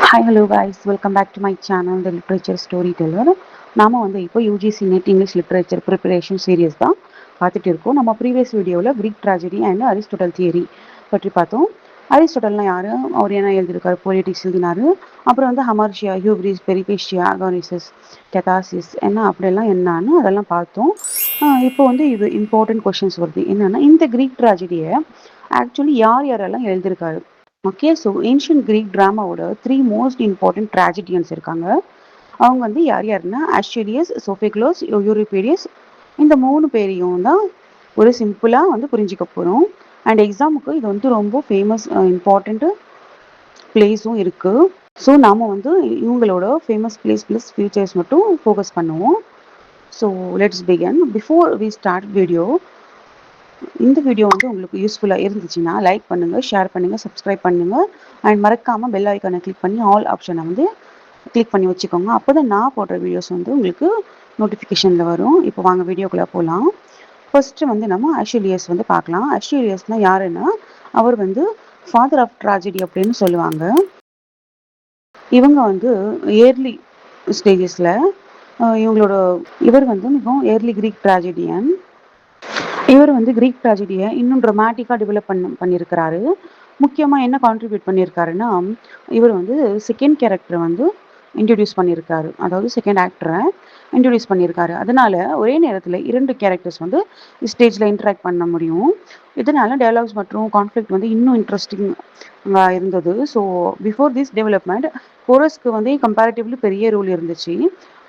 Hi, hello guys. Welcome back to my channel, The Literature Storyteller. நாம இப்போ UGC NET English literature preparation series தான் பார்த்துட்டு இருக்கோம். நம்ம ப்ரீவியஸ் வீடியோவில் Greek tragedy and Aristotle theory பற்றி பார்த்தோம். அரிஸ்டோட்டல்னா யாரு, அவர் என்ன எழுதியிருக்காரு, பொலிட்டிக்ஸ் எழுதினாரு. அப்புறம் ஹமர்ஷியா, ஹியூப்ரிஸ், பெரிபேஷியா, அகானிசஸ், கெதாசிஸ் என்ன அப்படியெல்லாம் என்னன்னு அதெல்லாம் பார்த்தோம். இப்போ இது இம்பார்ட்டன்ட் கொஷின்ஸ் வருது. என்னன்னா, இந்த கிரீக் ட்ராஜடியை ஆக்சுவலி யாரெல்லாம் எழுதியிருக்காரு. ஓகே, ஸோ ஏன்ஷியன் கிரீக் ட்ராமாவோட 3 மோஸ்ட் இம்பார்ட்டன்ட் ட்ராஜடியன்ஸ் இருக்காங்க. அவங்க யாருன்னா அஸ்டோரியஸ், சோஃபோக்ளஸ், யூரிபீடியஸ். இந்த 3 பேரையும் தான் ஒரு சிம்பிளாக புரிஞ்சிக்க போகிறோம். அண்ட் எக்ஸாமுக்கு இது ரொம்ப ஃபேமஸ் இம்பார்ட்டண்ட் பிளேஸும் இருக்குது. ஸோ நாம் இவங்களோட ஃபேமஸ் பிளேஸ் ப்ளஸ் ஃபியூச்சர்ஸ் மட்டும் ஃபோக்கஸ் பண்ணுவோம். So let's begin. Before we start video, இந்த வீடியோ உங்களுக்கு யூஸ்ஃபுல்லாக இருந்துச்சுன்னா லைக் பண்ணுங்கள், ஷேர் பண்ணுங்கள், சப்ஸ்கிரைப் பண்ணுங்கள். அண்ட் மறக்காமல் பெல் ஐக்கானை கிளிக் பண்ணி ஆல் ஆப்ஷனை கிளிக் பண்ணி வச்சுக்கோங்க. அப்போ தான் நான் போடுற வீடியோஸ் உங்களுக்கு நோட்டிஃபிகேஷனில் வரும். இப்போ வாங்க வீடியோக்குள்ளே போகலாம். ஃபர்ஸ்ட்டு நம்ம அஷிலியஸ் பார்க்கலாம். அஷிலியஸ்னால் யாருன்னா, அவர் ஃபாதர் ஆஃப் ட்ராஜடி அப்படின்னு சொல்லுவாங்க. இவங்க ஏர்லி ஸ்டேஜஸில் இவர் மிகவும் ஏர்லி கிரீக் ட்ராஜடியன். இவர் கிரீக் ட்ராஜடியை இன்னும் ட்ரமாட்டிக்காக டெவலப் பண்ணியிருக்கிறாரு. முக்கியமாக என்ன கான்ட்ரிபியூட் பண்ணியிருக்காருன்னா, இவர் செகண்ட் கேரக்டரை இன்ட்ரடியூஸ் பண்ணியிருக்காரு. அதாவது செகண்ட் ஆக்டரை இன்ட்ரடியூஸ் பண்ணியிருக்காரு. அதனால ஒரே நேரத்தில் 2 கேரக்டர்ஸ் ஸ்டேஜில் இன்ட்ராக்ட் பண்ண முடியும். இதனால டயலாக்ஸ் மற்றும் கான்ஃப்ளிக்ட் இன்னும் இன்ட்ரெஸ்டிங் இருந்தது. ஸோ பிஃபோர் திஸ் டெவலப்மெண்ட் கோரஸ்க்கு கம்பேரிட்டிவ்லி பெரிய ரோல் இருந்துச்சு.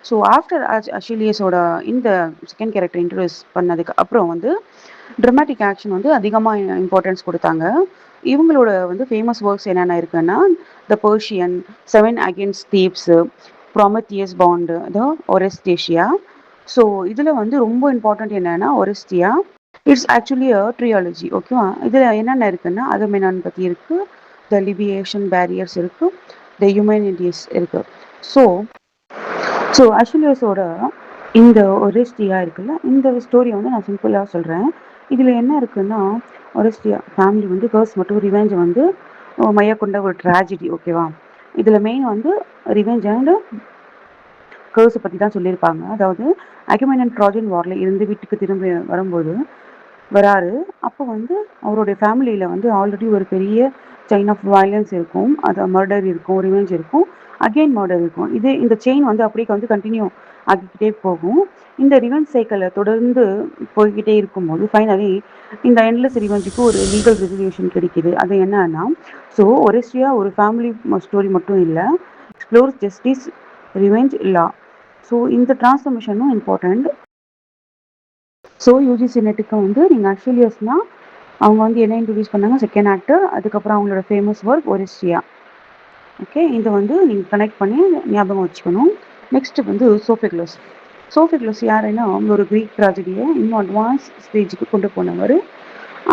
ஸோ ஆஃப்டர் அஷிலியஸோட இந்த செகண்ட் கேரக்டர் இன்ட்ரடியூஸ் பண்ணதுக்கு அப்புறம் ட்ரமாட்டிக் ஆக்ஷன் அதிகமாக இம்பார்ட்டன்ஸ் கொடுத்தாங்க. இவங்களோட ஃபேமஸ் ஒர்க்ஸ் என்னென்ன இருக்குன்னா, the Persian, 7 against Thebes, Prometheus bound, the Oresteia. So இதில் ரொம்ப இம்பார்ட்டன்ட் என்னென்னா Oresteia. It's actually a trilogy. ஓகேவா? இதில் என்னென்ன இருக்குன்னா, அகமெனான் பற்றி இருக்குது, த லிபியேஷன் பேரியர்ஸ் இருக்குது, த ஹியூமனிட்டிஸ் இருக்குது. ஸோ அஷிலியஸோட இந்த ஒரெஸ்டியா இருக்குல்ல, இந்த ஸ்டோரியை நான் சிம்பிளாக சொல்கிறேன். இதில் என்ன இருக்குன்னா, ஒரெஸ்டியா ஃபேமிலி கர்ஸ் மற்றும் ரிவெஞ்சை மையக்கொண்ட ஒரு ட்ராஜடி. ஓகேவா? இதில் மெயின் ரிவெஞ்ச் அண்ட் கர்ஸை பற்றி தான் சொல்லியிருப்பாங்க. அதாவது அகமெனன் ட்ராஜன் வாரில் இருந்து வீட்டுக்கு திரும்பி வராரு. அப்போ அவருடைய ஃபேமிலியில் ஆல்ரெடி ஒரு பெரிய செயின் ஆஃப் வயலன்ஸ் இருக்கும். அது மர்டர் இருக்கும், ரிவெஞ்ச் இருக்கும், அகெயின் மர்டர் இருக்கும். இந்த செயின் அப்படியே கண்டினியூ ஆகிக்கிட்டே போகும். இந்த ரிவெஞ்ச் சைக்கிளை தொடர்ந்து போய்கிட்டே இருக்கும்போது ஃபைனலி இந்த எண்ட்லெஸ் ரிவெஞ்சுக்கு ஒரு லீகல் ரெசல்யூஷன் கிடைக்குது. அது என்னன்னா, ஸோ ஒரெஸ்டியா ஒரு ஃபேமிலி ஸ்டோரி மட்டும் இல்லை, எக்ஸ்ப்ளோர்ஸ் ஜஸ்டிஸ், ரிவெஞ்ச், லா. ஸோ இந்த டிரான்ஸ்ஃபர்மேஷனும் இம்பார்ட்டண்ட். ஸோ யூஜிசி நெட்டுக்கு நீங்கள் அஷிலியஸ்னால் அவங்க என்ன இன்ட்ரடியூஸ் பண்ணாங்க, செகண்ட் ஆக்டர். அதுக்கப்புறம் அவங்களோட ஃபேமஸ் ஒர்க் ஒரெஸ்டியா. ஓகே, இதை நீங்கள் கனெக்ட் பண்ணி ஞாபகம் வச்சுக்கணும். நெக்ஸ்ட் சோஃபோக்ளஸ். சோஃபோக்ளஸ் யாருன்னா, ஒரு கிரீக் ட்ராஜடியை இன்னும் அட்வான்ஸ் ஸ்டேஜுக்கு கொண்டு போனவர்.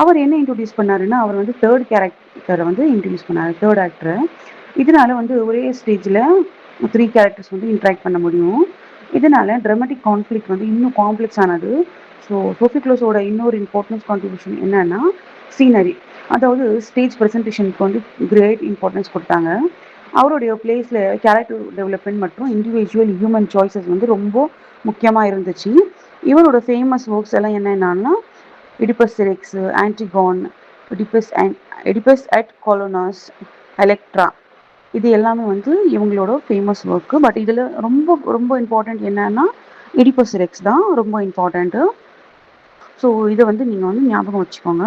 அவர் என்ன இன்ட்ரடியூஸ் பண்ணாருன்னா, அவர் தேர்ட் கேரக்டரை இன்ட்ரடியூஸ் பண்ணார், தேர்ட் ஆக்டரை. இதனால ஒரே ஸ்டேஜில் 3 கேரக்டர்ஸ் இன்ட்ராக்ட் பண்ண முடியும். இதனால ட்ராமாட்டிக் கான்ஃப்ளிக்ட் இன்னும் காம்ப்ளெக்ஸ் ஆனது. ஸோ சோஃபோக்ளஸோட இன்னொரு இம்பார்ட்டன்ஸ் கான்ட்ரிபியூஷன் என்னன்னா, சீனரி. அதாவது ஸ்டேஜ் ப்ரெசன்டேஷனுக்கு கிரேட் இம்பார்ட்டன்ஸ் கொடுத்தாங்க. அவருடைய பிளேஸில் கேரக்டர் டெவலப்மெண்ட் மற்றும் இண்டிவிஜுவல் ஹியூமன் சாய்ஸஸ் ரொம்ப முக்கியமாக இருந்துச்சு. இவரோட ஃபேமஸ் ஒர்க்ஸ் எல்லாம் என்னென்னா, எடிபஸ் ரெக்ஸ், ஆன்டிகான், எடிபஸ் அட் கொலோனஸ், எலெக்ட்ரா. இது எல்லாமே இவங்களோட ஃபேமஸ் ஒர்க்கு. பட் இதில் ரொம்ப ரொம்ப இம்பார்ட்டண்ட் என்னன்னா, எடிபஸ் ரெக்ஸ் தான் ரொம்ப இம்பார்ட்டண்ட்டு. ஸோ இதை நீங்கள் ஞாபகம் வச்சுக்கோங்க.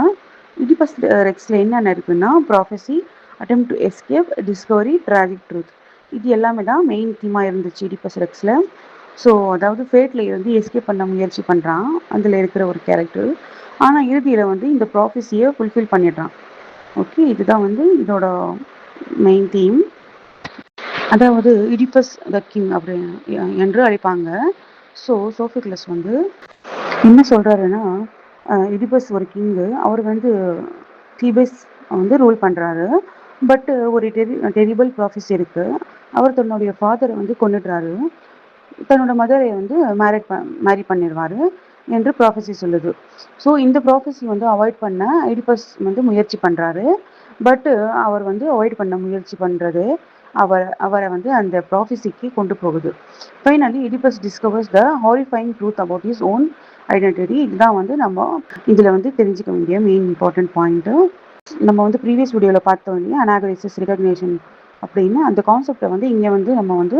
எடிபஸ் ரெக்ஸில் என்னென்ன இருக்குன்னா, prophecy, attempt to escape, Discovery, tragic truth. இது எல்லாமே தான் மெயின் தீமாக இருந்துச்சு எடிபஸ் ரெக்ஸில். ஸோ அதாவது ஃபேட்டில் எஸ்கேப் பண்ண முயற்சி பண்ணுறான் அதில் இருக்கிற ஒரு கேரக்டர். ஆனால் இறுதியில் இந்த ப்ராஃபஸியை ஃபுல்ஃபில் பண்ணிடுறான். ஓகே, இதுதான் இதோட மெயின் தீம். அதாவது இடிபஸ் த கிங் அப்படி என்று அழைப்பாங்க. ஸோ சோஃபோக்ளஸ் என்ன சொல்கிறாருன்னா, இடிபஸ் ஒரு கிங்கு. அவர் தீபஸ் ரூல் பண்ணுறாரு. பட் ஒரு டெரிபிள் ப்ராஃபஸி இருக்குது. அவர் தன்னுடைய ஃபாதரை கொன்னுடுறாரு. தன்னோட மதரை மேரி பண்ணிடுவார் என்று ப்ராஃபஸி சொல்லுது. ஸோ இந்த ப்ராஃபஸி அவாய்ட் பண்ண எடிபஸ் முயற்சி பண்ணுறாரு. பட் அவர் அவாய்ட் பண்ண முயற்சி பண்ணுறது அவரை வந்து அந்த ப்ராஃபஸிக்கு கொண்டு போகுது. Finally Oedipus discovers the horrifying truth about his own identity. இதுதான் வந்து நம்ம இதில் வந்து தெரிஞ்சுக்க வேண்டிய மெயின் இம்பார்ட்டன்ட் பாயிண்ட்டு. நம்ம வந்து ப்ரீவியஸ் வீடியோவில் பார்த்தோம் இல்லையா, அனாகரிசிஸ் ரெகக்னேஷன் அப்படின்னு அந்த கான்செப்டை வந்து இங்கே வந்து நம்ம வந்து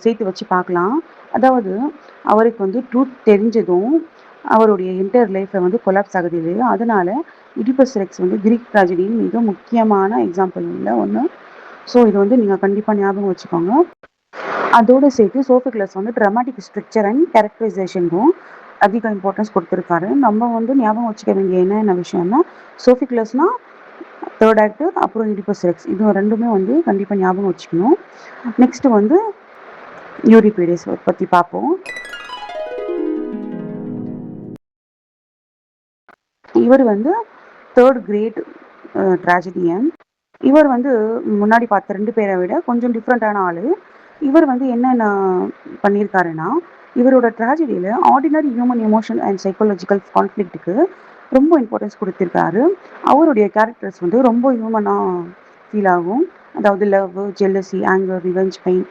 சேர்த்து வச்சு பார்க்கலாம். அதாவது அவருக்கு வந்து ட்ரூத் தெரிஞ்சதும் அவருடைய என்டையர் லைஃப்பை வந்து கொலாப்ஸ் ஆகுது இல்லையா, அதனால இடிபஸ் ரெக்ஸ் வந்து கிரீக் ட்ராஜடியின் மிக முக்கியமான எக்ஸாம்பிள் இல்லை ஒன்று. ஸோ இது வந்து நீங்கள் கண்டிப்பாக ஞாபகம் வச்சுக்கோங்க. அதோடு சேர்த்து சோஃபோக்லஸ் வந்து ட்ராமாட்டிக் ஸ்ட்ரக்சர் அண்ட் கேரக்டரைசேஷனுக்கும் அதிக இம்பார்ட்டன்ஸ் கொடுத்துருக்காரு. நம்ம வந்து ஞாபகம் வச்சுக்க வேண்டிய என்ன விஷயம்னா, சோஃபோக்லஸ்னா தேர்ட் ஆக்டர், அப்புறம் இடிபஸ் ரெக்ஸ், இது ரெண்டுமே வந்து கண்டிப்பாக ஞாபகம் வச்சுக்கணும். நெக்ஸ்ட் வந்து யூரிபிடிஸ் பற்றி பார்ப்போம். இவர் வந்து தேர்ட் கிரேட் ட்ராஜடியன். இவர் வந்து முன்னாடி பார்த்த 2 பேரை விட கொஞ்சம் டிஃப்ரெண்ட்டான ஆள். இவர் வந்து என்னென்ன பண்ணியிருக்காருன்னா, இவரோட ட்ராஜடியில் ordinary human emotion and psychological கான்ஃப்ளிக்ட்டுக்கு ரொம்ப இம்பார்ட்டன்ஸ் கொடுத்துருக்காரு. அவருடைய கேரக்டர்ஸ் வந்து ரொம்ப ஹியூமனாக ஃபீல் ஆகும். அதாவது love, jealousy, anger, revenge, pain.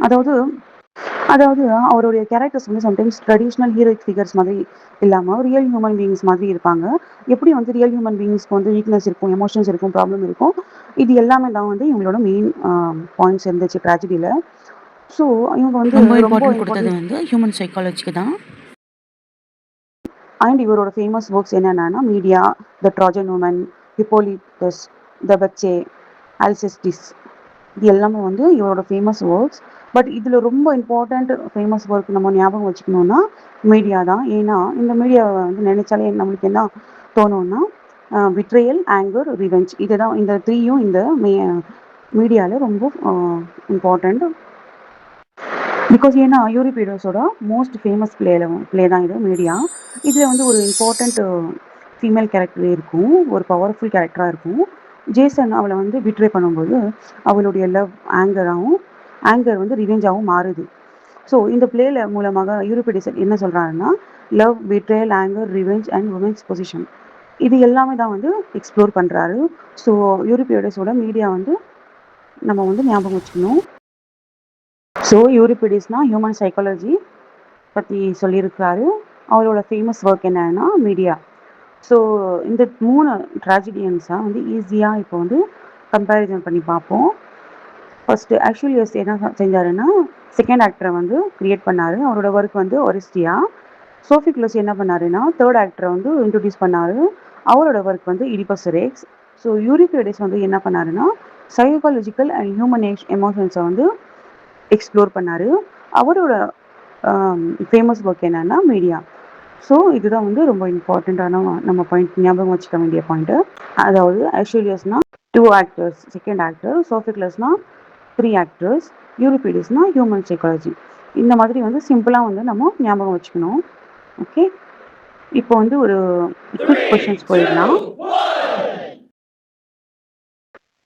அதாவது அவருடைய கேரக்டர்ஸ் வந்து சம்டைம்ஸ் ட்ரெடிஷ்னல் ஹீரோயிக் ஃபிகர்ஸ் மாதிரி இல்லாமல் ரியல் ஹியூமன் பீயிங்ஸ் மாதிரி இருப்பாங்க. எப்படி வந்து ரியல் ஹியூமன் பீயிங்ஸ்க்கு வந்து வீக்னஸ் இருக்கும், எமோஷன்ஸ் இருக்கும், ப்ராப்ளம் இருக்கும். இது எல்லாமே தான் வந்து இவங்களோட மெயின் பாயிண்ட்ஸ் இருந்துச்சு ட்ராஜடியில். ஸோ இவங்க வந்து ரொம்ப இம்பார்ட்டன்ட் கொடுத்தது வந்து ஹியூமன் சைக்காலஜிக்கு தான். அண்ட் இவரோட ஃபேமஸ் ஒர்க்ஸ் என்னென்னா மீடியா, த ட்ராஜன் உமன், ஹிப்போலிட்டஸ், த பச்சே, அல்செஸ்டிஸ், இது எல்லாமே வந்து இவரோட ஃபேமஸ் ஒர்க்ஸ். பட் இதில் ரொம்ப இம்பார்ட்டண்ட் ஃபேமஸ் ஒர்க் நம்ம ஞாபகம் வச்சுக்கணுன்னா மீடியா தான். ஏன்னா இந்த மீடியாவை வந்து நினைச்சாலே நம்மளுக்கு என்ன தோணும்னா, பிட்ரேயல், ஆங்கர், ரிவெஞ்ச், இதுதான் இந்த 3யும் இந்த மீடியாவில் ரொம்ப இம்பார்ட்டண்ட். பிகாஸ் ஏன்னா யூரிபீடியஸோட மோஸ்ட் ஃபேமஸ் பிளே தான் இது மீடியா. இதில் வந்து ஒரு இம்பார்ட்டண்ட் ஃபீமேல் கேரக்டர் இருக்கும், ஒரு பவர்ஃபுல் கேரக்டராக இருக்கும். ஜேசன் அவளை வந்து பிட்ரே பண்ணும்போது அவளுடைய லவ் ஆங்கர் வந்து ரிவெஞ்சாகவும் மாறுது. ஸோ இந்த பிளேல மூலமாக யூரிபிடிஸ் என்ன சொல்கிறாருன்னா, love, betrayal, anger, revenge and women's position, இது எல்லாமே தான் வந்து எக்ஸ்ப்ளோர் பண்ணுறாரு. ஸோ யூரிபிடிஸோட மீடியா வந்து நம்ம வந்து ஞாபகம் வச்சுக்கணும். ஸோ யூரிபிடிஸ்னால் ஹியூமன் சைக்காலஜி பற்றி சொல்லியிருக்காரு. அவரோட ஃபேமஸ் ஒர்க் என்னன்னா மீடியா. ஸோ இந்த 3 ட்ராஜடியன்ஸாக வந்து ஈஸியாக இப்போ வந்து கம்பேரிசன் பண்ணி பார்ப்போம். ஃபர்ஸ்ட் ஆக்சுவலியஸ் என்ன செஞ்சாருன்னா, செகண்ட் ஆக்டரை வந்து கிரியேட் பண்ணார். அவரோட ஒர்க் வந்து ஒரிஸ்டியா. சோஃபிக்லஸ் என்ன பண்ணாருன்னா, தேர்ட் ஆக்டரை வந்து இன்ட்ரடியூஸ் பண்ணார். அவரோட ஒர்க் வந்து இடிபஸ் ரெக்ஸ். ஸோ யூரிபிடிஸ் வந்து என்ன பண்ணாருன்னா, சைக்காலஜிக்கல் அண்ட் ஹியூமன் எமோஷன்ஸை வந்து எக்ஸ்ப்ளோர் பண்ணார். அவரோட ஃபேமஸ் ஒர்க் என்னன்னா மீடியா. ஸோ இதுதான் வந்து ரொம்ப இம்பார்ட்டண்ட்டான நம்ம பாயிண்ட், ஞாபகம் வச்சுக்க வேண்டிய பாயிண்ட்டு. அதாவது ஆக்சுவலியஸ்னா 2 ஆக்டர்ஸ், செகண்ட் ஆக்டர், சோஃபிக்லஸ்னா 3 ஆக்டர்ஸ், யூரிபிடிஸ்னா ஹியூமன் சைக்காலஜி. இந்த மாதிரி வந்து சிம்பிளாக வந்து நம்ம ஞாபகம் வச்சுக்கணும். ஓகே, இப்போ வந்து ஒரு குவிக் கொஷின்ஸ் போயிடலாம்.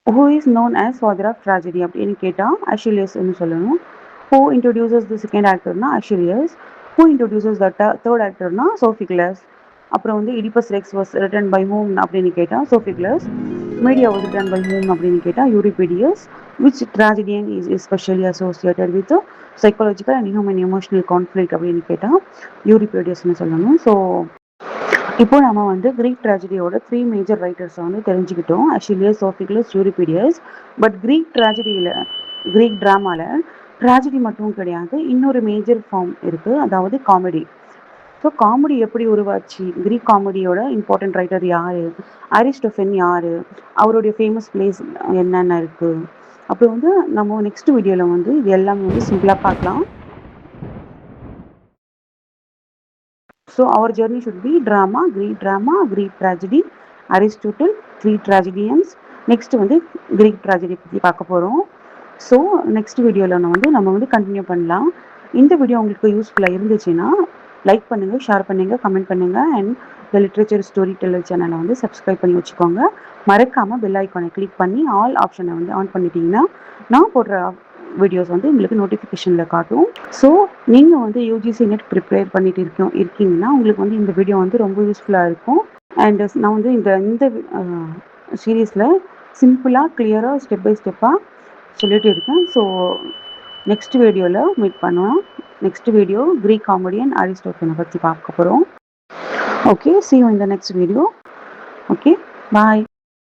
Who is known as father of tragedy அப்படின்னு கேட்டால் ஆக்சுவலியஸ்ன்னு சொல்லணும். ஹூ இன்ட்ரடியூசஸ் தி செகண்ட் ஆக்டர்னா Aeschylus. Who introduces the third ஆக்டர்னா சோஃபிக்லஸ். அப்புறம் வந்து Oedipus Rex was written by whom அப்படின்னு கேட்டால் Sophocles. Medea was written by whom அப்படின்னு கேட்டால் Euripides. Which tragedian is especially associated with psychological and human emotional conflict அப்படின்னு கேட்டால் யூரிபிடியஸ்ன்னு சொல்லணும். ஸோ இப்போ நம்ம வந்து கிரீக் ட்ராஜடியோட 3 மேஜர் ரைட்டர்ஸை வந்து தெரிஞ்சுக்கிட்டோம், ஆக்சுவலியஸ், சோஃபிக்லஸ், யூரிபிடியஸ். பட் கிரீக் ட்ராமாவில் ட்ராஜடி மட்டும் கிடையாது, இன்னொரு மேஜர் ஃபார்ம் இருக்குது, அதாவது காமெடி. ஸோ காமெடி எப்படி உருவாச்சு, கிரீக் காமெடியோட இம்பார்ட்டன்ட் ரைட்டர் யார், அரிஸ்டோஃபன் யார், அவருடைய ஃபேமஸ் பிளேஸ் என்னென்ன இருக்குது, அப்புறம் வந்து நம்ம நெக்ஸ்ட் வீடியோவில் வந்து இது எல்லாமே வந்து சிம்பிளாக பார்க்கலாம். ஸோ அவர் journey should be drama, Greek tragedy, Aristotle, 3 tragedians. Next வந்து கிரீக் ட்ராஜடி பற்றி பார்க்க போகிறோம். ஸோ நெக்ஸ்ட் வீடியோவில் நம்ம வந்து கண்டினியூ பண்ணலாம். இந்த வீடியோ உங்களுக்கு யூஸ்ஃபுல்லாக இருந்துச்சுன்னா லைக் பண்ணுங்கள், ஷேர் பண்ணுங்கள், கமெண்ட் பண்ணுங்கள். And the literature story teller சேனலை வந்து சப்ஸ்கிரைப் பண்ணி வச்சுக்கோங்க. மறக்காமல் பெல் ஐக்கானை கிளிக் பண்ணி ஆல் ஆப்ஷனை வந்து ஆன் பண்ணிட்டீங்கன்னா நான் போடுற வீடியோஸ் வந்து உங்களுக்கு நோட்டிஃபிகேஷனில் காட்டும். ஸோ நீங்கள் வந்து யூஜிசி நெட் ப்ரிப்பேர் பண்ணிட்டு இருக்கீங்கன்னா உங்களுக்கு வந்து இந்த வீடியோ வந்து ரொம்ப யூஸ்ஃபுல்லாக இருக்கும். அண்ட் நான் வந்து இந்த சீரீஸில் சிம்பிளாக, கிளியராக, ஸ்டெப் பை ஸ்டெப்பாக சொல்லிட்டு இருக்கேன். ஸோ நெக்ஸ்ட் வீடியோவில் மீட் பண்ணுவோம். நெக்ஸ்ட் வீடியோ கிரீக் காமெடியன் அரிஸ்டாட்டிலை பற்றி பார்க்க போகிறோம். Okay, see you in the next video. Okay, bye.